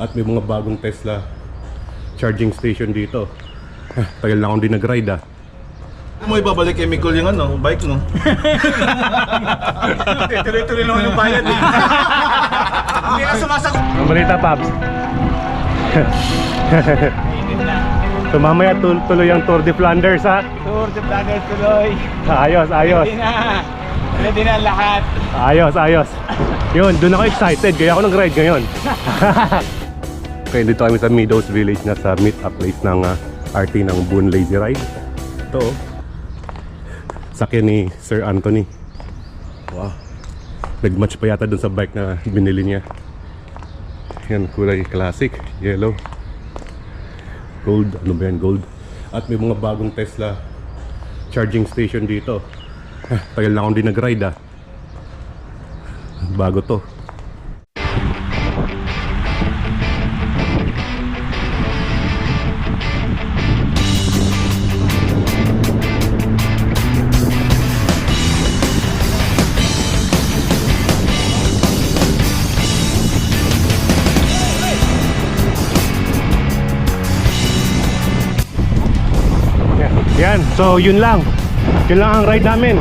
At may mga bagong Tesla charging station dito. Tagal na akong di nag-ride Mo ibabalik kay Mikol yung bike mo. Tuloy-tuloy lang yung bayad eh. Hindi na sumasagot. Ang balita, Paps. So mamaya tuloy ang Tour de Flanders Tour de Flanders tuloy. Ayos. Ready na lahat. Ayos. Yun, doon ako excited. Kaya ako nag-ride ngayon. Okay, dito kami sa Meadows Village na sa meet-up place ng RT ng Boon Lazy Ride. Ito sakyan ni Sir Anthony. Wow. Nag-match pa yata dun sa bike na binili niya. Yan, kulay classic, yellow. Gold, ano ba yan, gold. At may mga bagong Tesla charging station dito. Tagal na akong di nag-ride Bago to. Yan, so yun lang ang ride namin.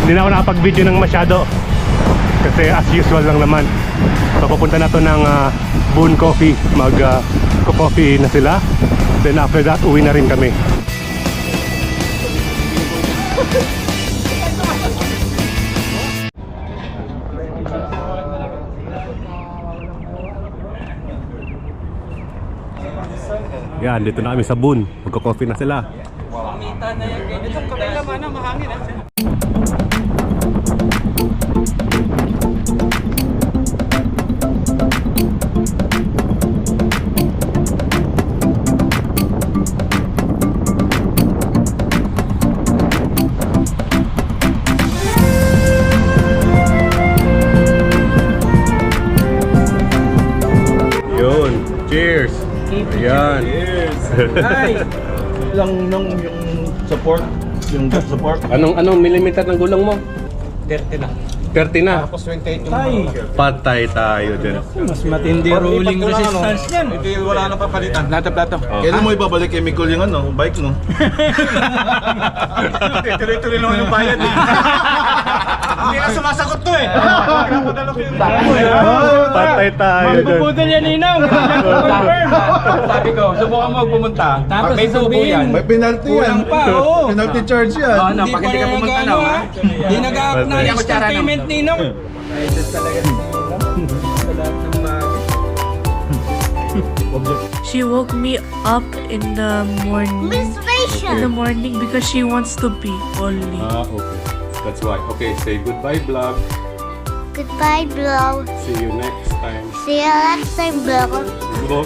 Hindi na ako nakapag-video ng masyado kasi as usual lang naman. So pupunta na to ng Boon Coffee. Mag-coffee na sila. Then after that, uwi na rin kami. Yan, dito na kami sa Boon. Magko-coffee na sila. Pamita na yan. Itong kabila man, mahangin Yun, cheers! Ayan. Ay! Lang nung yung support, yung support. Anong millimeter ng gulong mo? 30 na. 30 na. Tapos 28 yung Ay! Patay tayo din. Mas matindi rolling resistance yan. Hindi wala nang papalitan. Plato. Kailan mo ibabalik kay Mikol yung bike mo? Tuloy-tuloy lang yung bayad eh. Hindi na sumasagot to eh. Patay tayo din. Magpupudol yan, Ninong. Sabi ko, subukan mo pumunta. Tapos may tubo yan. May penalty yan. Kulang pa, oo. Penalty charge yan. Hindi pag hindi ka pumunta na, hindi nag-acknowledge ng payment, Ninong. She woke me up in the morning. In the morning because she wants to pee only. Okay. That's why. Okay, say goodbye, vlog. Goodbye, bro. See you next time. See you next time, bro. Vlog.